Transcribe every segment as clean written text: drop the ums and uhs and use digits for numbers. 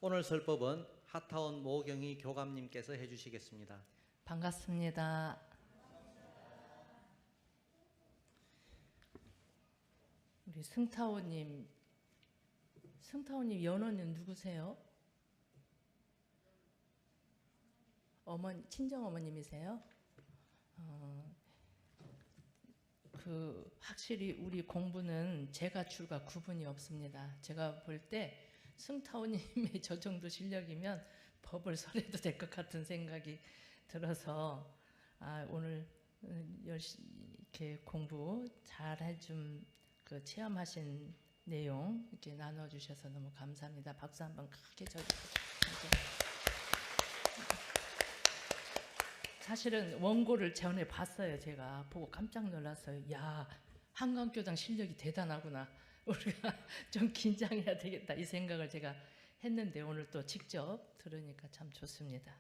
오늘 설법은 하타원 모경희 교감님께서 해주시겠습니다. 반갑습니다. 우리 승타오님 연호는 누구세요? 친정 어머님이세요? 확실히 우리 공부는 제가 출가 구분이 없습니다. 제가 볼 때 승타오님의 저 정도 실력이면 법을 설해도 될 것 같은 생각이 들어서 오늘 열심히 이렇게 공부 잘 좀 체험하신 내용 이렇게 나눠주셔서 너무 감사합니다. 박수 한번 크게 쳐주세요. 사실은 원고를 전에 봤어요. 제가 보고 깜짝 놀랐어요. 야, 한강교당 실력이 대단하구나. 우리가 좀 긴장해야 되겠다 이 생각을 제가 했는데 오늘 또 직접 들으니까 참 좋습니다.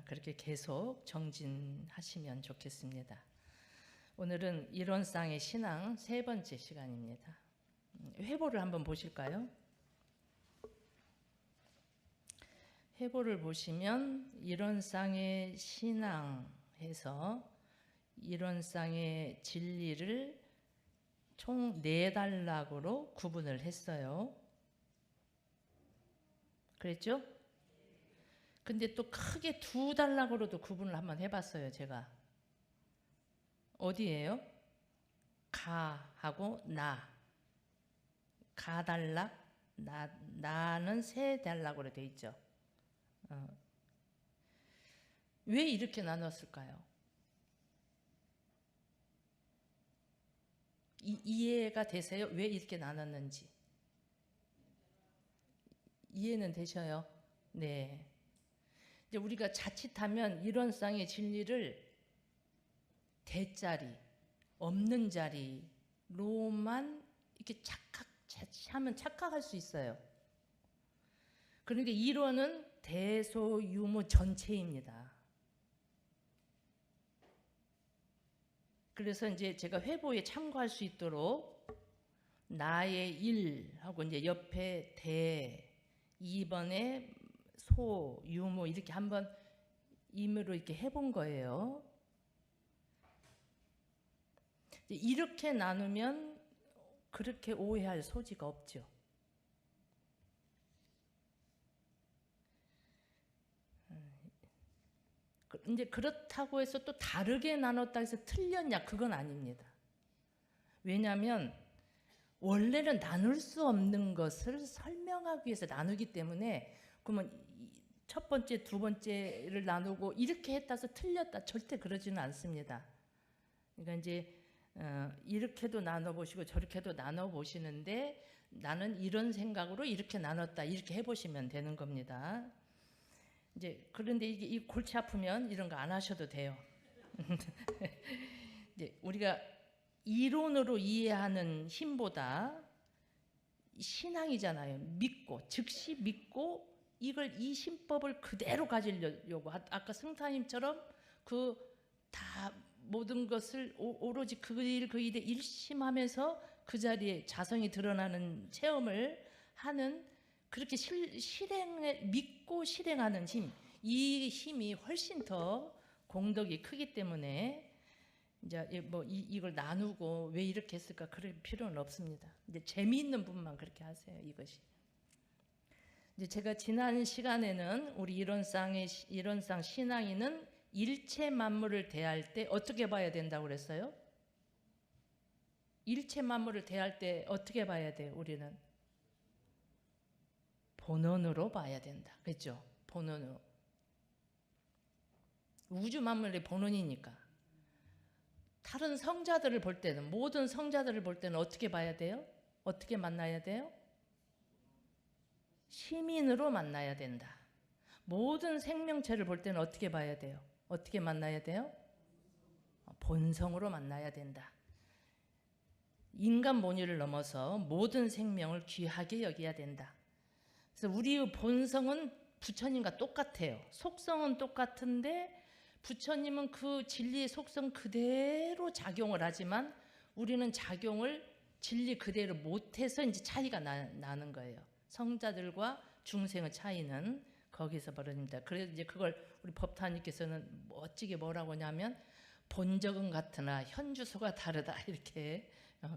그렇게 계속 정진하시면 좋겠습니다. 오늘은 이론상의 신앙 세 번째 시간입니다. 회보를 한번 보실까요? 회보를 보시면 이론상의 신앙에서 이론상의 진리를 총 4단락으로 구분을 했어요. 그랬죠? 근데 또 크게 2단락으로도 구분을 한번 해봤어요. 제가 어디예요? 가하고 나. 가단락, 나는 3단락으로 돼 있죠. 왜 이렇게 나눴을까요? 이해가 되세요? 왜 이렇게 나눴는지. 이해는 되셔요? 네. 이제 우리가 자칫하면 이론상의 진리를 대자리, 없는 자리로만 이렇게 자칫하면 착각할 수 있어요. 그러니까 이론은 대소유무 전체입니다. 그래서 이제 제가 회보에 참고할 수 있도록 나의 일하고 이제 옆에 대, 2번에 소, 유무 이렇게 한번 임의로 이렇게 해본 거예요. 이렇게 나누면 그렇게 오해할 소지가 없죠. 이제 그렇다고 해서 또 다르게 나눴다 해서 틀렸냐? 그건 아닙니다. 왜냐하면 원래는 나눌 수 없는 것을 설명하기 위해서 나누기 때문에 그러면 첫 번째, 두 번째를 나누고 이렇게 했다 해서 틀렸다 절대 그러지는 않습니다. 그러니까 이제 이렇게도 나눠보시고 저렇게도 나눠보시는데 나는 이런 생각으로 이렇게 나눴다 이렇게 해보시면 되는 겁니다. 이제 그런데 이게 골치 아프면 이런 거 안 하셔도 돼요. 이제 우리가 이론으로 이해하는 힘보다 신앙이잖아요. 믿고 즉시 믿고 이 신법을 그대로 가지려고 아까 승타님처럼 다 모든 것을 오로지 그 일에 일심하면서 그 자리에 자성이 드러나는 체험을 하는 그렇게 믿고 실행하는 힘, 이 힘이 훨씬 더 공덕이 크기 때문에 이제 뭐 이걸 나누고 왜 이렇게 했을까 그럴 필요는 없습니다. 이제 재미있는 부분만 그렇게 하세요. 이것이. 이제 제가 지난 시간에는 우리 이론상 신앙인은 일체 만물을 대할 때 어떻게 봐야 된다고 그랬어요? 일체 만물을 대할 때 어떻게 봐야 돼요? 우리는 본원으로 봐야 된다. 그렇죠? 본원으로. 우주 만물의 본원이니까. 다른 성자들을 볼 때는 모든 성자들을 볼 때는 어떻게 봐야 돼요? 어떻게 만나야 돼요? 시민으로 만나야 된다. 모든 생명체를 볼 때는 어떻게 봐야 돼요? 어떻게 만나야 돼요? 본성으로 만나야 된다. 인간 본의를 넘어서 모든 생명을 귀하게 여겨야 된다. 그래서 우리의 본성은 부처님과 똑같아요. 속성은 똑같은데 부처님은 그 진리의 속성 그대로 작용을 하지만 우리는 작용을 진리 그대로 못해서 이제 차이가 나는 거예요. 성자들과 중생의 차이는 거기서 벌어집니다. 그래서 이제 그걸 우리 법타님께서는 멋지게 뭐라고 하냐면 본적은 같으나 현주소가 다르다 이렇게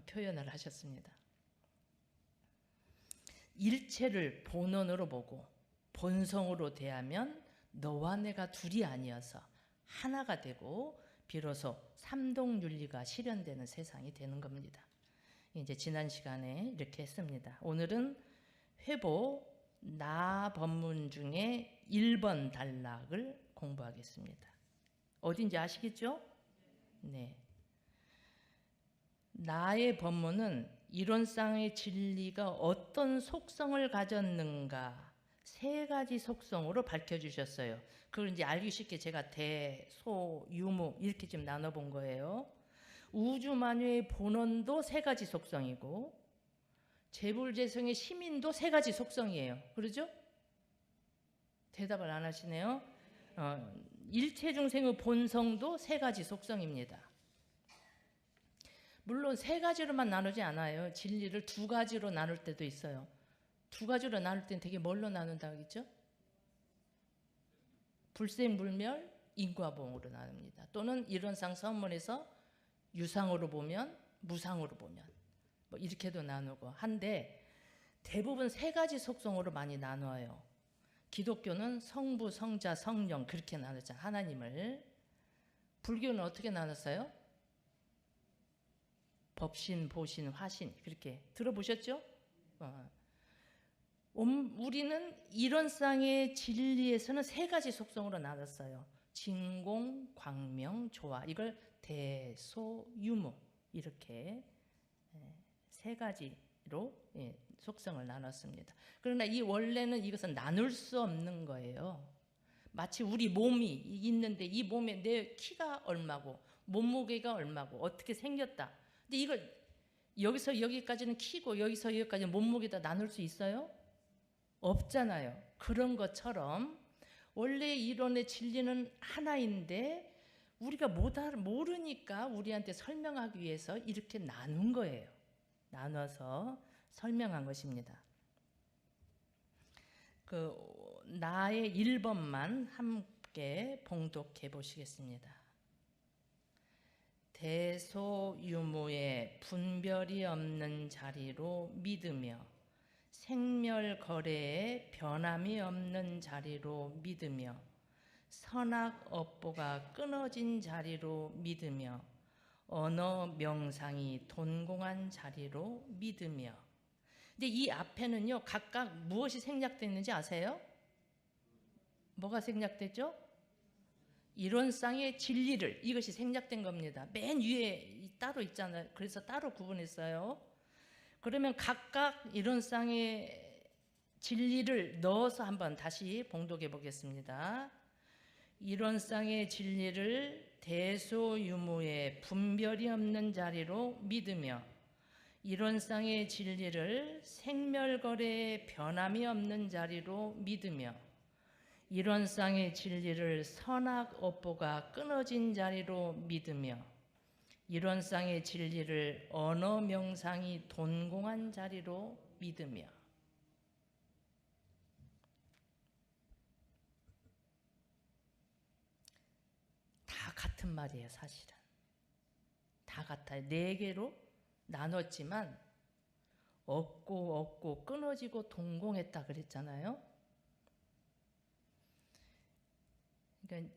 표현을 하셨습니다. 일체를 본원으로 보고 본성으로 대하면 너와 내가 둘이 아니어서 하나가 되고 비로소 삼동윤리가 실현되는 세상이 되는 겁니다. 이제 지난 시간에 이렇게 했습니다. 오늘은 회보 나 법문 중에 1번 단락을 공부하겠습니다. 어딘지 아시겠죠? 네. 나의 법문은 이론상의 진리가 어떤 속성을 가졌는가 3가지 속성으로 밝혀주셨어요. 그걸 이제 알기 쉽게 제가 대, 소, 유무 이렇게 좀 나눠본 거예요. 우주만유의 본원도 3가지 속성이고 재불재성의 시민도 3가지 속성이에요. 그러죠? 대답을 안 하시네요. 일체중생의 본성도 3가지 속성입니다. 물론 3가지로만 나누지 않아요. 진리를 2가지로 나눌 때도 있어요. 2가지로 나눌 때는 되게 뭘로 나눈다 하겠죠? 불생불멸, 인과보응으로 나눕니다. 또는 이론상 선문에서 유상으로 보면 무상으로 보면 뭐 이렇게도 나누고 한데 대부분 3가지 속성으로 많이 나눠요. 기독교는 성부, 성자, 성령 그렇게 나누잖아요. 하나님을. 불교는 어떻게 나눴어요? 법신, 보신, 화신 그렇게 들어보셨죠? 우리는 이론상의 진리에서는 3가지 속성으로 나눴어요. 진공, 광명, 조화 이걸 대소유무 이렇게 3가지로 속성을 나눴습니다. 그러나 이 원래는 이것은 나눌 수 없는 거예요. 마치 우리 몸이 있는데 이 몸에 내 키가 얼마고 몸무게가 얼마고 어떻게 생겼다. 근데 이걸 여기서 여기까지는 키고 여기서 여기까지는 몸무게다 나눌 수 있어요? 없잖아요. 그런 것처럼 원래 이론의 진리는 하나인데 우리가 모르니까 우리한테 설명하기 위해서 이렇게 나눈 거예요. 나눠서 설명한 것입니다. 나의 1번만 함께 봉독해 보시겠습니다. 대소유무의 분별이 없는 자리로 믿으며 생멸거래에 변함이 없는 자리로 믿으며 선악업보가 끊어진 자리로 믿으며 언어 명상이 돈공한 자리로 믿으며. 근데 이 앞에는요 각각 무엇이 생략됐는지 아세요? 뭐가 생략됐죠? 이론상의 진리를 이것이 생략된 겁니다. 맨 위에 따로 있잖아요. 그래서 따로 구분했어요. 그러면 각각 이론상의 진리를 넣어서 한번 다시 봉독해 보겠습니다. 이론상의 진리를 대소유무의 분별이 없는 자리로 믿으며 이론상의 진리를 생멸거래의 변함이 없는 자리로 믿으며 이론상의 진리를 선악업보가 끊어진 자리로 믿으며 이론상의 진리를 언어 명상이 돈공한 자리로 믿으며. 다 같은 말이에요. 사실은 다 같아요. 4개로 나눴지만 없고 끊어지고 동공했다 그랬잖아요. 그러니까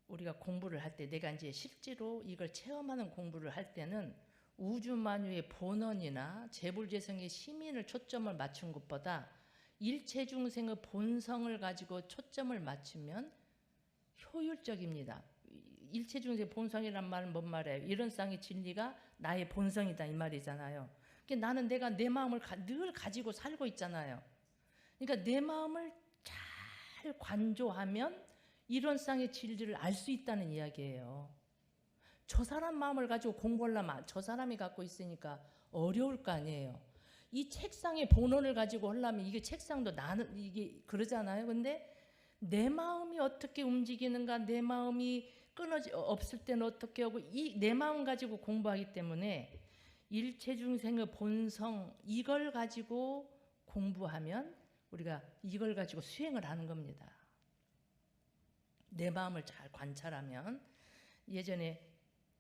우리가 공부를 할 때 내가 이제 실제로 이걸 체험하는 공부를 할 때는 우주만유의 본원이나 재불재성의 시민을 초점을 맞춘 것보다 일체중생의 본성을 가지고 초점을 맞추면 효율적입니다. 일체중생의 본성이란 말은 뭔 말이에요? 이론상의 진리가 나의 본성이다 이 말이잖아요. 그러니까 나는 내가 내 마음을 늘 가지고 살고 있잖아요. 그러니까 내 마음을 잘 관조하면 이론상의 진리를 알 수 있다는 이야기예요. 저 사람 마음을 가지고 공부하려면 저 사람이 갖고 있으니까 어려울 거 아니에요. 이 책상의 본원을 가지고 하려면 이게 책상도 나는 이게 그러잖아요. 근데 내 마음이 어떻게 움직이는가, 내 마음이 없을 때는 어떻게 하고 이 내 마음 가지고 공부하기 때문에 일체중생의 본성 이걸 가지고 공부하면 우리가 이걸 가지고 수행을 하는 겁니다. 내 마음을 잘 관찰하면 예전에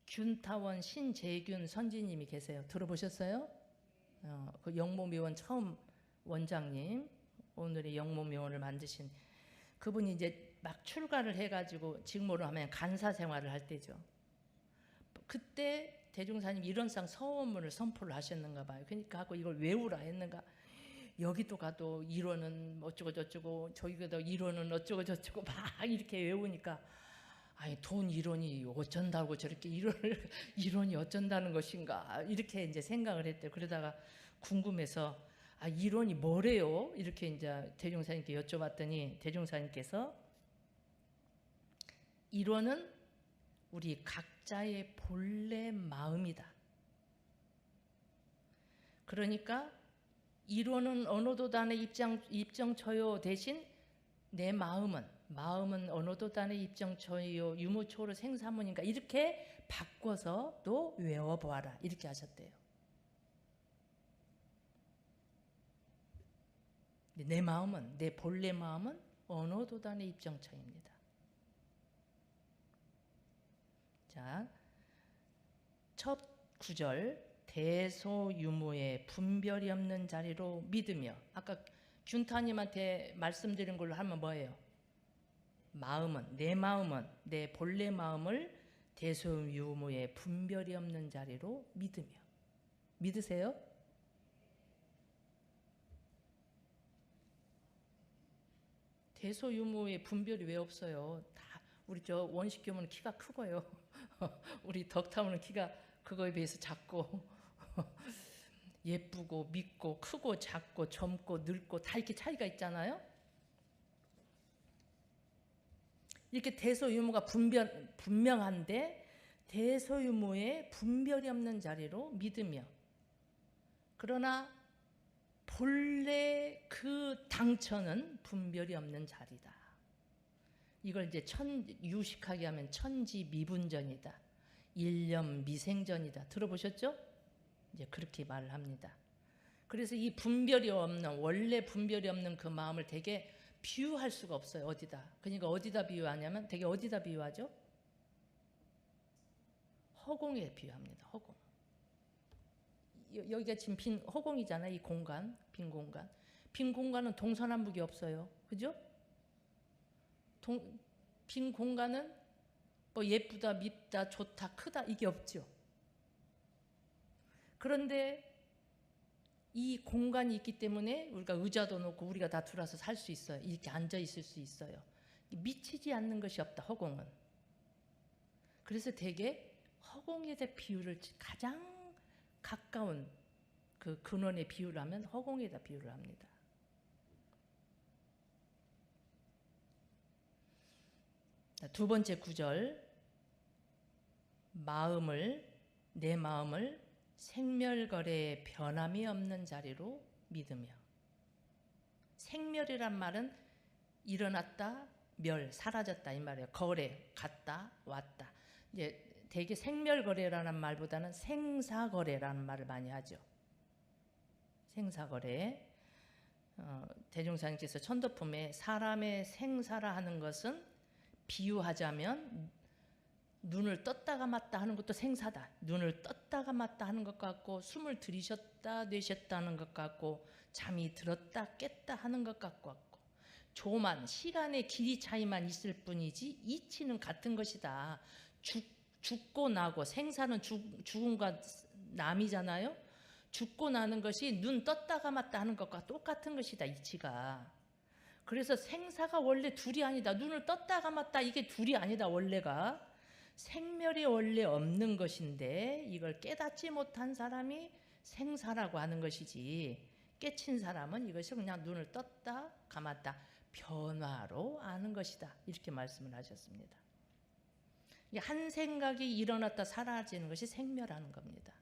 균타원 신재균 선지님이 계세요. 들어보셨어요? 그 영모묘원 처음 원장님, 오늘의 영모묘원을 만드신 그분이 이제 막 출가를 해가지고 지금으로 하면 간사 생활을 할 때죠. 그때 대종사님 이런상 서원문을 선포를 하셨는가 봐요. 그러니까 하고 이걸 외우라 했는가. 여기도 가도 이론은 어쩌고 저쩌고 저기도 이론은 어쩌고 저쩌고 막 이렇게 외우니까 아니 돈 이론이 어쩐다고 저렇게 이론이 어쩐다는 것인가 이렇게 이제 생각을 했대요. 그러다가 궁금해서 아 이론이 뭐래요? 이렇게 이제 대종사님께 여쭤봤더니 대종사님께서 이론은 우리 각자의 본래 마음이다. 그러니까 이론은 언어도단의 입정처요 대신 내 마음은 언어도단의 입정처요 유무초로 생사문인가 이렇게 바꿔서 또 외워보아라 이렇게 하셨대요. 내 마음은 내 본래 마음은 언어도단의 입정처입니다. 자, 첫 구절 대소유무의 분별이 없는 자리로 믿으며 아까 균타님한테 말씀드린 걸로 하면 뭐예요? 내 마음은 내 본래 마음을 대소유무의 분별이 없는 자리로 믿으며 믿으세요? 대소유무의 분별이 왜 없어요? 다 우리 저 원식교무는 키가 크고요. 우리 덕타무는 키가 그거에 비해서 작고 예쁘고 밉고 크고 작고 젊고 늙고 다 이렇게 차이가 있잖아요. 이렇게 대소유무가 분명한데 대소유무의 분별이 없는 자리로 믿으며 그러나 본래 그 당처는 분별이 없는 자리다. 이걸 이제 유식하게 하면 천지미분전이다. 일념미생전이다. 들어보셨죠? 이제 그렇게 말을 합니다. 그래서 이 분별이 없는 원래 분별이 없는 그 마음을 되게 비유할 수가 없어요. 어디다. 그러니까 어디다 비유하냐면 되게 어디다 비유하죠? 허공에 비유합니다. 허공. 여기가 지금 빈 허공이잖아요. 이 공간, 빈 공간. 빈 공간은 동서남북이 없어요. 그죠? 빈 공간은 뭐 예쁘다, 밉다, 좋다, 크다 이게 없죠. 그런데 이 공간이 있기 때문에 우리가 의자도 놓고 우리가 다 들어와서 살 수 있어요. 이렇게 앉아 있을 수 있어요. 미치지 않는 것이 없다. 허공은. 그래서 되게 허공에 대해 비유를 가장 가까운 그 근원의 비유를 하면 허공에다 비유를 합니다. 두 번째 구절 내 마음을 생멸거래의 변함이 없는 자리로 믿으며 생멸이란 말은 일어났다 사라졌다 이 말이에요. 거래 갔다 왔다. 이제 대개 생멸거래라는 말보다는 생사거래라는 말을 많이 하죠. 생사거래. 대종사님께서 천도품에 사람의 생사라 하는 것은 비유하자면 눈을 떴다 감았다 하는 것도 생사다. 눈을 떴다 감았다 하는 것 같고 숨을 들이셨다 내셨다 하는 것 같고 잠이 들었다 깼다 하는 것 같고 조만 시간의 길이 차이만 있을 뿐이지 이치는 같은 것이다. 죽고 나고 생사는 죽음과 남이잖아요. 죽고 나는 것이 눈 떴다 감았다 하는 것과 똑같은 것이다. 이치가. 그래서 생사가 원래 둘이 아니다. 눈을 떴다 감았다 이게 둘이 아니다. 원래가. 생멸이 원래 없는 것인데 이걸 깨닫지 못한 사람이 생사라고 하는 것이지 깨친 사람은 이것이 그냥 눈을 떴다 감았다 변화로 아는 것이다. 이렇게 말씀을 하셨습니다. 한 생각이 일어났다 사라지는 것이 생멸하는 겁니다.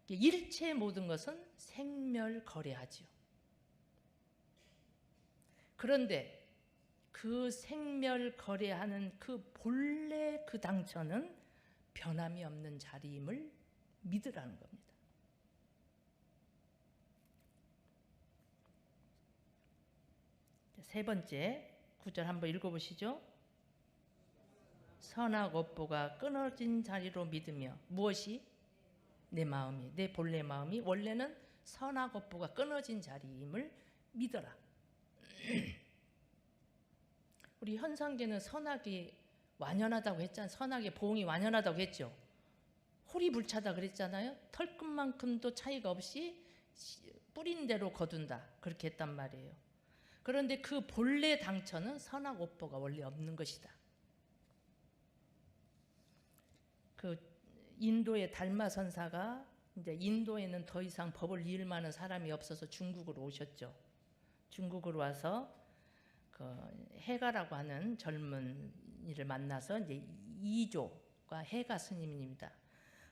일체 모든 것은 생멸거래하죠. 그런데 그 생멸거래하는 그 본래 그 당처는 변함이 없는 자리임을 믿으라는 겁니다. 세 번째 구절 한번 읽어보시죠. 선하고 뽀가 끊어진 자리로 믿으며 무엇이? 내 마음이, 내 본래 마음이 원래는 선하고 뽀가 끊어진 자리임을 믿어라. 우리 현상계는 선악이 완연하다고 했잖아요. 선악의 보응이 완연하다고 했죠. 호리불차다 그랬잖아요. 털끝만큼도 차이가 없이 뿌린 대로 거둔다 그렇게 했단 말이에요. 그런데 그 본래 당처는 선악 오뽀가 원래 없는 것이다. 그 인도의 달마 선사가 이제 인도에는 더 이상 법을 이을 만한 사람이 없어서 중국으로 오셨죠. 중국으로 와서 그 해가라고 하는 젊은이를 만나서 이제 이조가 해가 스님입니다.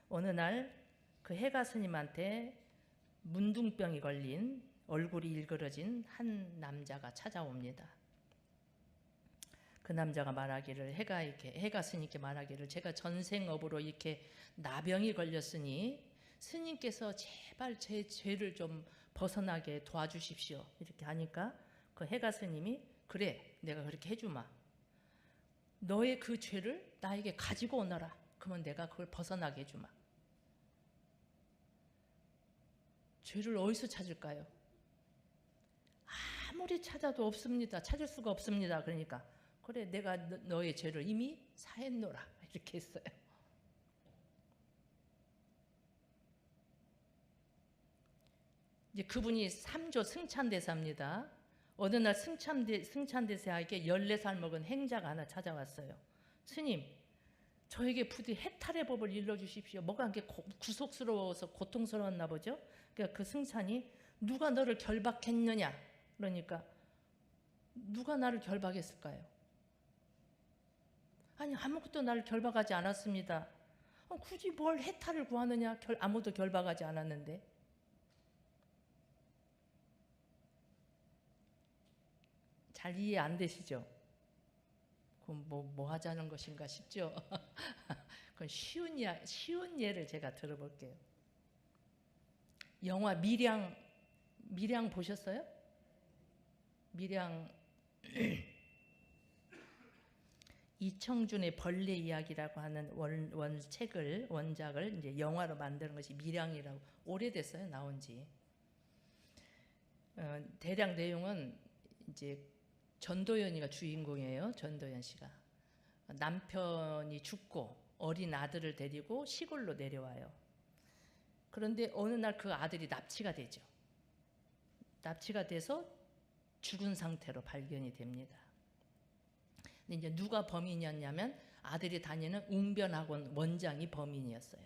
어느 날 그 해가 스님한테 문둥병이 걸린 얼굴이 일그러진 한 남자가 찾아옵니다. 그 남자가 말하기를 해가 스님께 말하기를 제가 전생업으로 이렇게 나병이 걸렸으니 스님께서 제발 제 죄를 좀 벗어나게 도와주십시오. 이렇게 하니까 그 해가 스님이 그래 내가 그렇게 해주마. 너의 그 죄를 나에게 가지고 오너라. 그러면 내가 그걸 벗어나게 해주마. 죄를 어디서 찾을까요? 아무리 찾아도 없습니다. 찾을 수가 없습니다. 그러니까 그래 내가 너의 죄를 이미 사했노라 이렇게 했어요. 이제 그분이 3조 승찬대사입니다. 어느 날 승찬대사에게 14살 먹은 행자가 하나 찾아왔어요. 스님, 저에게 부디 해탈의 법을 일러주십시오. 뭐가 이렇게 구속스러워서 고통스러웠나 보죠. 그러니까 그 승찬이 누가 너를 결박했느냐? 그러니까 누가 나를 결박했을까요? 아니 아무것도 나를 결박하지 않았습니다. 굳이 뭘 해탈을 구하느냐? 아무도 결박하지 않았는데. 잘 이해 안 되시죠? 그럼 뭐 하자는 것인가 싶죠? 그건 쉬운 예를 제가 들어볼게요. 영화 밀양 보셨어요? 밀양 이청준의 벌레 이야기라고 하는 원작을 이제 영화로 만드는 것이 밀양이라고 오래됐어요 나온지. 대략 내용은 이제 전도연이가 주인공이에요. 전도연 씨가 남편이 죽고 어린 아들을 데리고 시골로 내려와요. 그런데 어느 날 그 아들이 납치가 되죠. 납치가 돼서 죽은 상태로 발견이 됩니다. 근데 이제 누가 범인이었냐면 아들이 다니는 웅변학원 원장이 범인이었어요.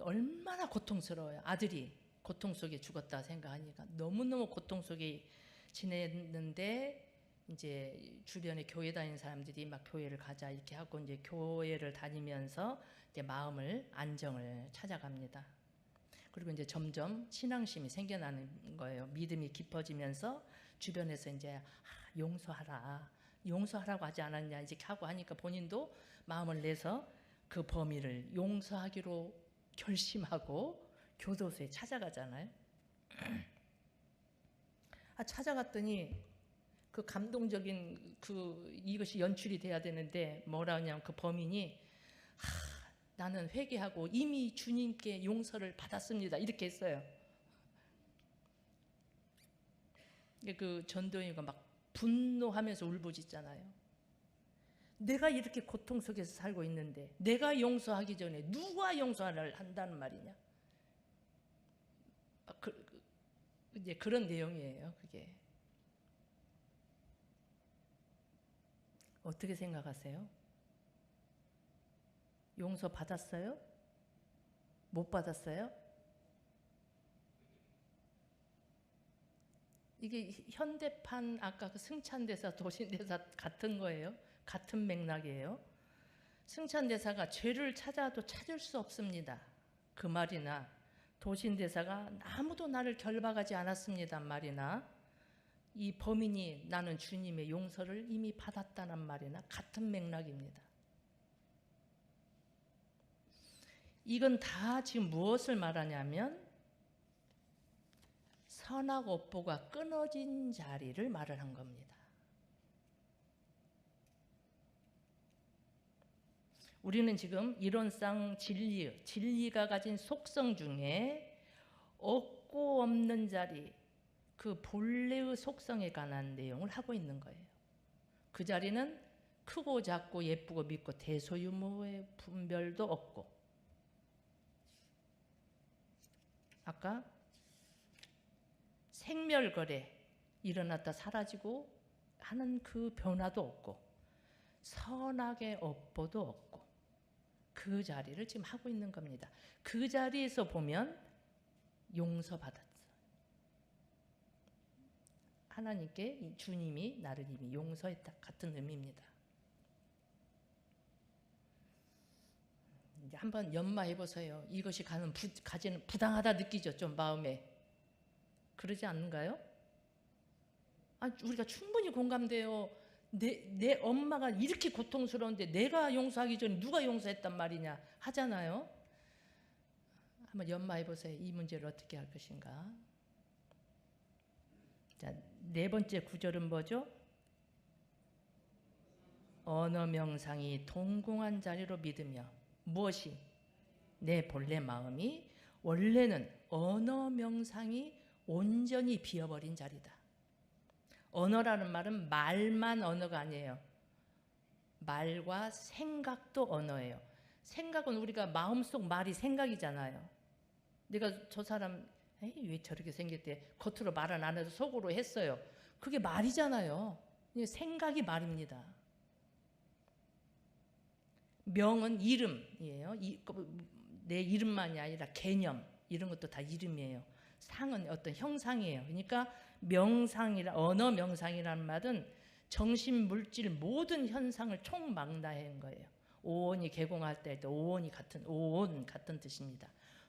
얼마나 고통스러워요. 아들이 고통 속에 죽었다 생각하니까 너무너무 고통 속에 지냈는데 이제 주변에 교회 다니는 사람들이 막 교회를 가자 이렇게 하고 이제 교회를 다니면서 이제 마음을 안정을 찾아갑니다. 그리고 이제 점점 신앙심이 생겨나는 거예요. 믿음이 깊어지면서 주변에서 이제 용서하라고 하지 않았냐 이렇게 하고 하니까 본인도 마음을 내서 그 범인을 용서하기로 결심하고 교도소에 찾아가잖아요. 찾아갔더니 그 감동적인 이것이 연출이 돼야 되는데 뭐라 하냐면 그 범인이 나는 회개하고 이미 주님께 용서를 받았습니다 이렇게 했어요. 그 전도연이가 막 분노하면서 울부짖잖아요. 내가 이렇게 고통 속에서 살고 있는데 내가 용서하기 전에 누가 용서를 한다는 말이냐. 이제 그런 내용이에요. 그게 어떻게 생각하세요? 용서 받았어요? 못 받았어요? 이게 현대판 아까 그 승찬대사 도신대사 같은 거예요. 같은 맥락이에요. 승찬대사가 죄를 찾아도 찾을 수 없습니다 그 말이나 도신대사가 아무도 나를 결박하지 않았습니다 말이나 이 범인이 나는 주님의 용서를 이미 받았다는 말이나 같은 맥락입니다. 이건 다 지금 무엇을 말하냐면 선악 업보가 끊어진 자리를 말을 한 겁니다. 우리는 지금 이론상 진리가 가진 속성 중에 없고 없는 자리, 그 본래의 속성에 관한 내용을 하고 있는 거예요. 그 자리는 크고 작고 예쁘고 밉고 대소유무의 분별도 없고, 아까 생멸거래 일어났다 사라지고 하는 그 변화도 없고, 선악의 업보도 없고, 그 자리를 지금 하고 있는 겁니다. 그 자리에서 보면 용서받았어. 하나님께 주님이 나를 이미 용서했다 같은 의미입니다. 이제 한번 연마해 보세요. 이것이 가지는 부당하다 느끼죠, 좀 마음에. 그러지 않는가요? 우리가 충분히 공감돼요. 내 엄마가 이렇게 고통스러운데 내가 용서하기 전에 누가 용서했단 말이냐 하잖아요. 한번 연마해 보세요. 이 문제를 어떻게 할 것인가. 자, 네 번째 구절은 뭐죠? 언어 명상이 동공한 자리로 믿으며, 무엇이? 내 본래 마음이 원래는 언어 명상이 온전히 비어버린 자리다. 언어라는 말은 말만 언어가 아니에요. 말과 생각도 언어예요. 생각은 우리가 마음속 말이 생각이잖아요. 내가 저 사람 왜 저렇게 생겼대, 겉으로 말은 안 해도 속으로 했어요. 그게 말이잖아요. 생각이 말입니다. 명은 이름이에요. 내 이름만이 아니라 개념, 이런 것도 다 이름이에요. 상은 어떤 형상이에요. 그러니까 언어 명상이라는 말은 정신, 물질 모든 현상을 총망라한 거예요. 오온이 개공할 때 오온 같은 뜻입니다.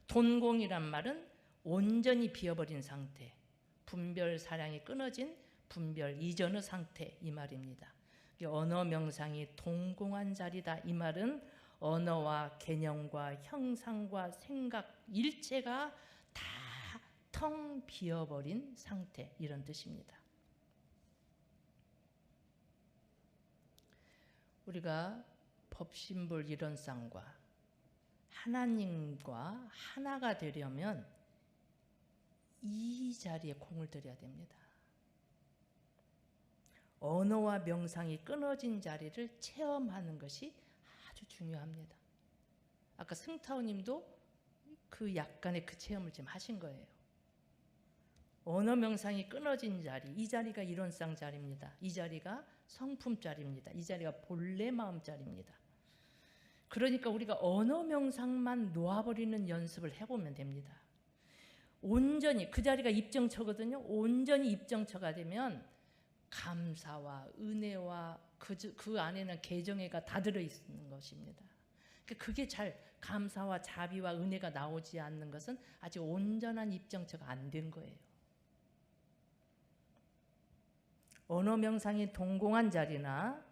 돈공이란 말은 온전히 비어버린 상태, 분별 사량이 끊어진 분별 이전의 상태, 이 말입니다. 언어 명상이 동공한 자리다, 이 말은 언어와 개념과 형상과 생각 일체가 다 텅 비어버린 상태, 이런 뜻입니다. 우리가 법신불 이론상과 하나님과 하나가 되려면 이 자리에 공을 들여야 됩니다. 언어와 명상이 끊어진 자리를 체험하는 것이 아주 중요합니다. 아까 승타오님도 그 약간의 그 체험을 지금 하신 거예요. 언어 명상이 끊어진 자리, 이 자리가 이론상 자리입니다. 이 자리가 성품 자리입니다. 이 자리가 본래 마음 자리입니다. 그러니까 우리가 언어 명상만 놓아버리는 연습을 해보면 됩니다. 온전히 그 자리가 입정처거든요. 온전히 입정처가 되면 감사와 은혜와 그 안에는 개정애가 다 들어있는 것입니다. 그게 잘 감사와 자비와 은혜가 나오지 않는 것은 아직 온전한 입정처가 안 된 거예요. 언어 명상이 동공한 자리나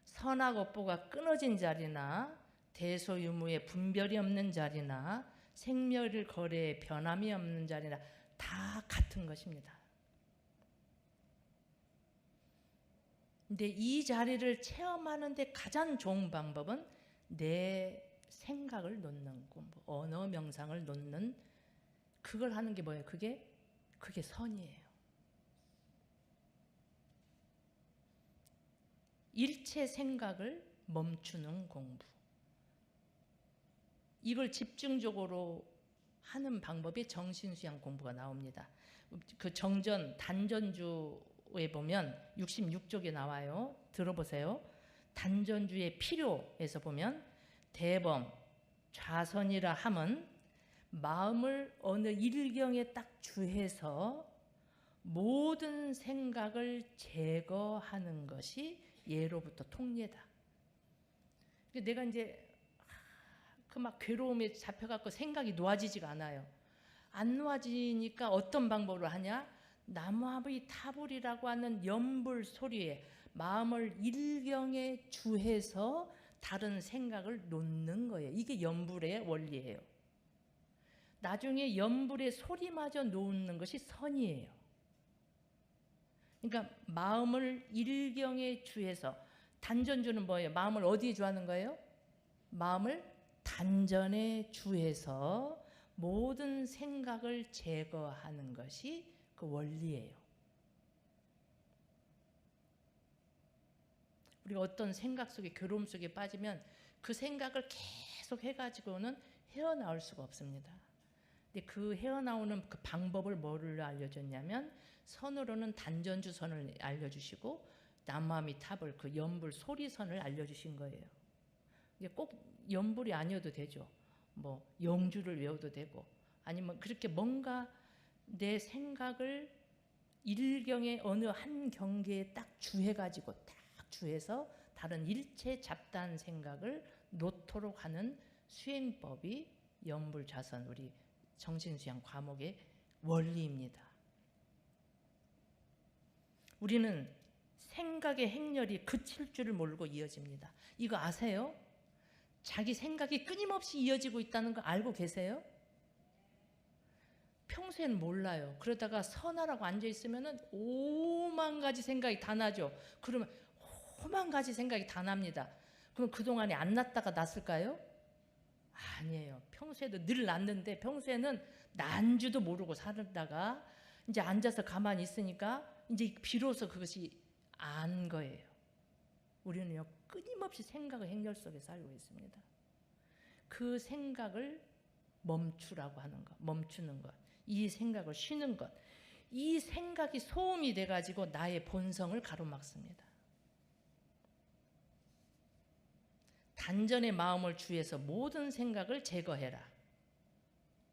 선악 업보가 끊어진 자리나 대소유무의 분별이 없는 자리나 생멸 거래의 변함이 없는 자리나 다 같은 것입니다. 근데 이 자리를 체험하는데 가장 좋은 방법은 내 생각을 놓는 공부, 언어 명상을 놓는, 그걸 하는 게 뭐예요? 그게 선이에요. 일체 생각을 멈추는 공부. 이걸 집중적으로 하는 방법이 정신수양 공부가 나옵니다. 그 단전주에 보면 66쪽에 나와요. 들어보세요. 단전주의 필요에서 보면 대범, 좌선이라 함은 마음을 어느 일경에 딱 주해서 모든 생각을 제거하는 것이 예로부터 통례다. 내가 이제 그 막 괴로움에 잡혀갖고 생각이 놓아지지가 않아요. 안 놓아지니까 어떤 방법으로 하냐? 나무아비 타불이라고 하는 연불 소리에 마음을 일경에 주해서 다른 생각을 놓는 거예요. 이게 연불의 원리예요. 나중에 연불의 소리마저 놓는 것이 선이에요. 그러니까 마음을 일경에 주해서, 단전주는 뭐예요? 마음을 어디에 주하는 거예요? 마음을 단전에 주해서 모든 생각을 제거하는 것이 그 원리예요. 우리가 어떤 생각 속에, 괴로움 속에 빠지면 그 생각을 계속 해가지고는 헤어나올 수가 없습니다. 근데 그 헤어나오는 그 방법을 뭐를 알려줬냐면, 선으로는 단전주 선을 알려주시고 남마미 탑을, 그 연불 소리선을 알려주신 거예요. 이게 꼭 연불이 아니어도 되죠. 뭐 영주를 외워도 되고, 아니면 그렇게 뭔가 내 생각을 일경의 어느 한 경계에 딱 주해가지고 딱 주해서 다른 일체 잡다한 생각을 놓도록 하는 수행법이 연불자선, 우리 정신수양 과목의 원리입니다. 우리는 생각의 행렬이 그칠 줄을 모르고 이어집니다. 이거 아세요? 자기 생각이 끊임없이 이어지고 있다는 거 알고 계세요? 평소에는 몰라요. 그러다가 선하라고 앉아있으면 5만 가지 생각이 다 나죠. 그러면 5만 가지 생각이 다 납니다. 그럼 그동안에 안 났다가 났을까요? 아니에요. 평소에도 늘 났는데, 평소에는 난 줄도 모르고 살다가 이제 앉아서 가만히 있으니까 이제 비로소 그것이 안 거예요. 우리는요, 끊임없이 생각의 행렬 속에 살고 있습니다. 그 생각을 멈추라고 하는 것, 멈추는 것, 이 생각을 쉬는 것, 이 생각이 소음이 돼가지고 나의 본성을 가로막습니다. 단전의 마음을 주해서 모든 생각을 제거해라.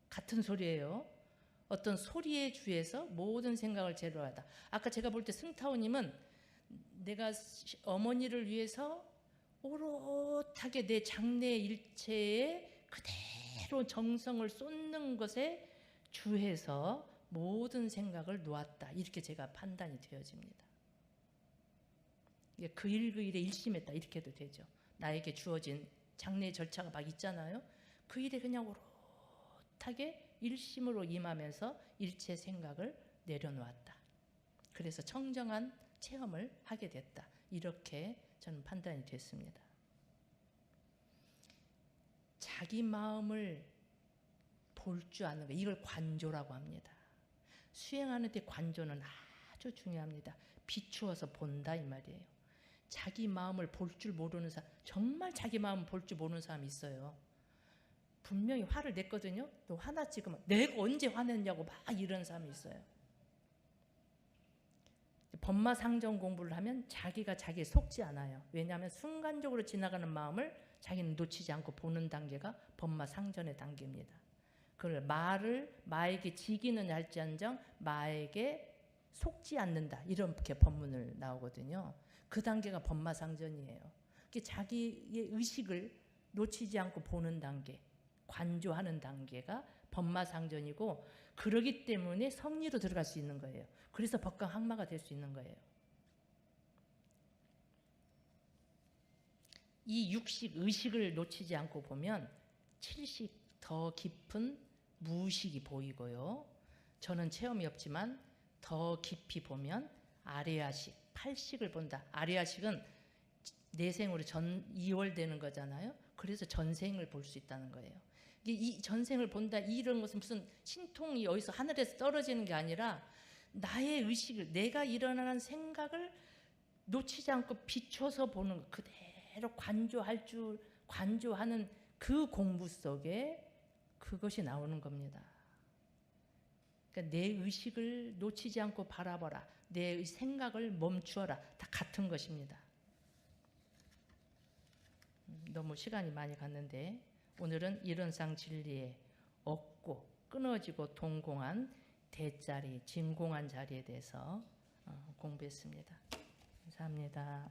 같은 소리예요. 어떤 소리에 주해서 모든 생각을 제거하다. 아까 제가 볼 때 승타오님은 내가 어머니를 위해서 오롯하게 내 장래 일체에 그대로 정성을 쏟는 것에 주해서 모든 생각을 놓았다. 이렇게 제가 판단이 되어집니다. 그 일 그 일에 일심했다. 이렇게 해도 되죠. 나에게 주어진 장래 절차가 막 있잖아요. 그 일에 그냥 오롯하게 일심으로 임하면서 일체 생각을 내려놓았다. 그래서 청정한 체험을 하게 됐다. 이렇게 저는 판단이 됐습니다. 자기 마음을 볼 줄 아는 거, 이걸 관조라고 합니다. 수행하는 데 관조는 아주 중요합니다. 비추어서 본다 이 말이에요. 자기 마음을 볼 줄 모르는 사람, 정말 자기 마음을 볼 줄 모르는 사람이 있어요. 분명히 화를 냈거든요. 또 화났지, 그러면 내가 언제 화냈냐고 막 이런 사람이 있어요. 법마상정 공부를 하면 자기가 자기에 속지 않아요. 왜냐하면 순간적으로 지나가는 마음을 자기는 놓치지 않고 보는 단계가 법마상전의 단계입니다. 그걸 마에게 지기는 할지언정 마에게 속지 않는다, 이렇게 법문을 나오거든요. 그 단계가 법마상전이에요. 자기의 의식을 놓치지 않고 보는 단계, 관조하는 단계가 법마상전이고, 그러기 때문에 성리로 들어갈 수 있는 거예요. 그래서 법강학마가 될 수 있는 거예요. 이 육식, 의식을 놓치지 않고 보면 칠식, 더 깊은 무의식이 보이고요. 저는 체험이 없지만 더 깊이 보면 아레아식, 팔식을 본다. 아레아식은 내생으로 이월되는 거잖아요. 그래서 전생을 볼 수 있다는 거예요. 이 전생을 본다, 이런 것은 무슨 신통이 어디서 하늘에서 떨어지는 게 아니라 나의 의식을, 내가 일어나는 생각을 놓치지 않고 비춰서 보는 것, 그대로 관조하는 그 공부 속에 그것이 나오는 겁니다. 그러니까 내 의식을 놓치지 않고 바라보라, 내 생각을 멈추어라, 다 같은 것입니다. 너무 시간이 많이 갔는데 오늘은 이론상 진리에 없고 끊어지고 동공한 대자리, 진공한 자리에 대해서 공부했습니다. 감사합니다.